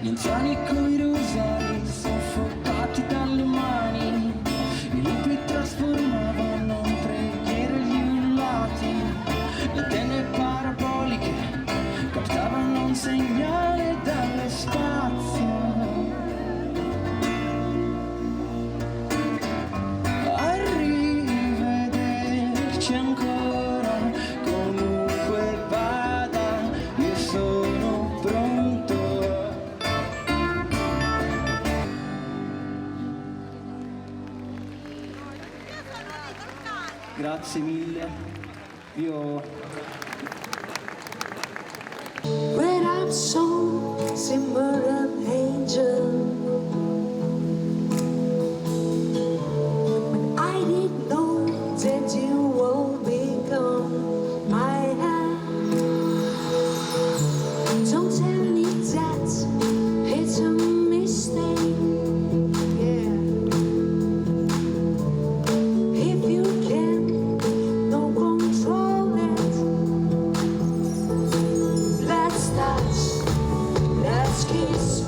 gli anziani coi rosari soffocati dalle mani, i libri trasformavano in preghiere gli ululati, le antenne paraboliche captavano un segnale dallo spazio. Arrivederci ancora, comunque vada, io sono pronto. Grazie mille. When I'm so simple an angel, when I didn't know that you will become my hand. Don't tell me that it's a mistake. Yeah. If you can, no control it. Let's touch, let's kiss,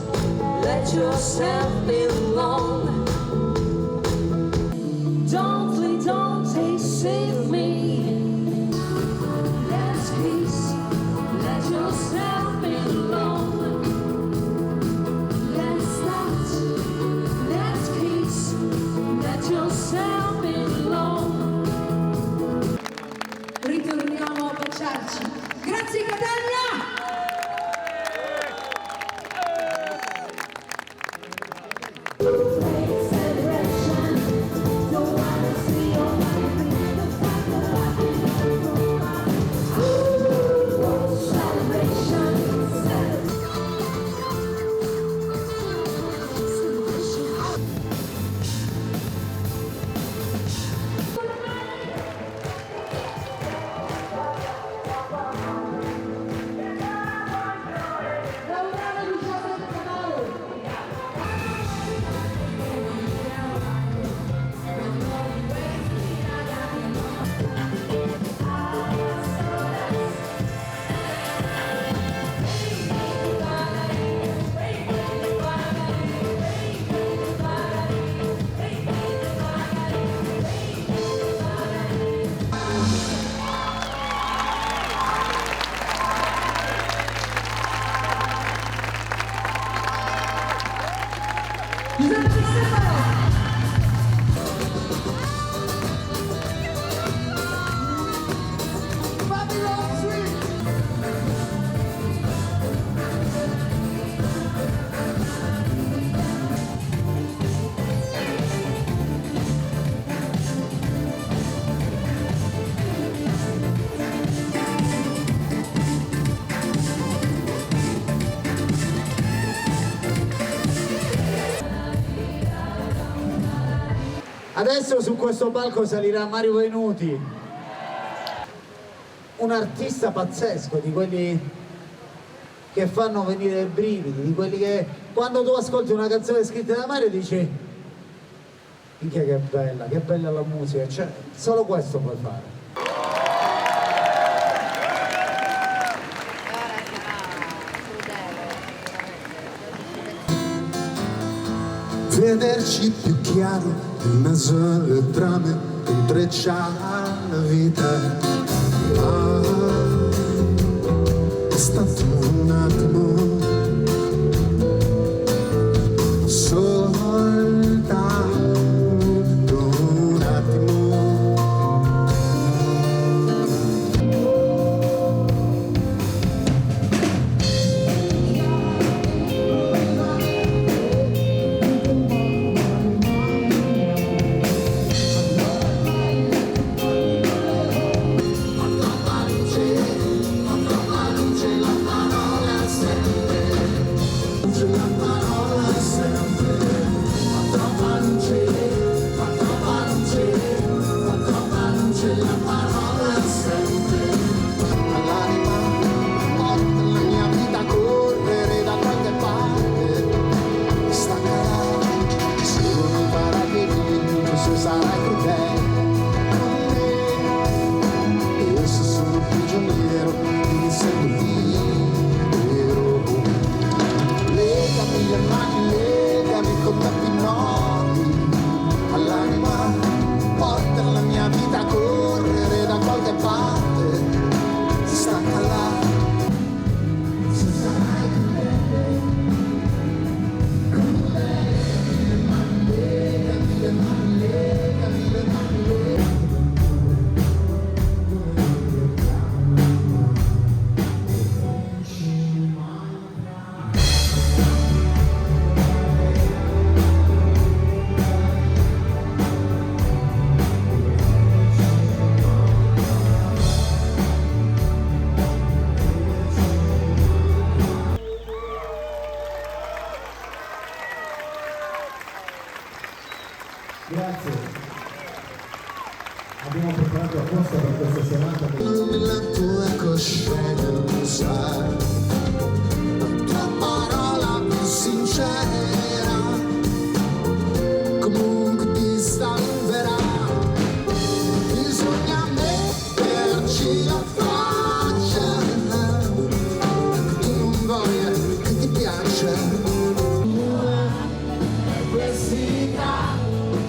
let yourself belong. Don't please, don't deceive me. Let's kiss, let yourself belong. Let's touch, let's kiss, let yourself belong. Ritorniamo a baciarci. Grazie Catania! Adesso su questo palco salirà Mario Venuti, un artista pazzesco, di quelli che fanno venire i brividi, di quelli che quando tu ascolti una canzone scritta da Mario dici minchia che bella la musica, cioè solo questo puoi fare. Vederci più chiaro in mezzo alle trame intreccia la vita. È stato un attimo soltanto un attimo. Grazie. Abbiamo preparato apposta per questa serata. La tua coscienza, la tua parola più sincera, comunque ti salverà. Bisogna metterci la faccia, che tu non voglia, che ti piace. Necessità,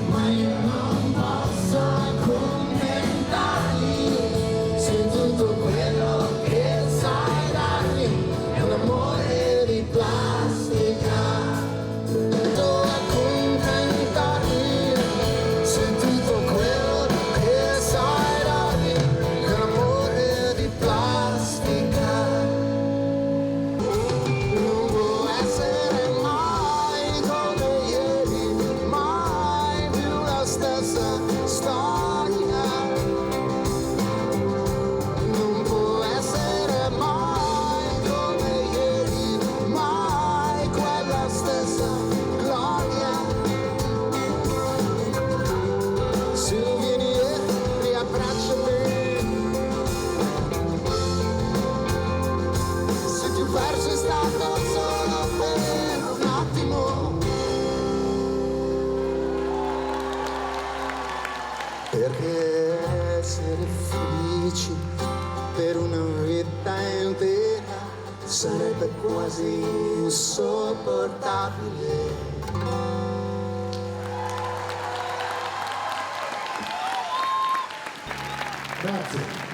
ma io non posso accontentarli. Se tutto quello che sai darmi è un amore di plastica, non accontentarmi. Se tutto quello che sai darmi è un amore di plastica, non può essere mai come ieri, mai più la stessa storia. Non può essere mai come ieri, mai quella stessa gloria. Se vieni e riabbracciami, se ti ho perso è stato solo per un attimo, perché essere felici per una vita intera sarebbe quasi insopportabile. Grazie.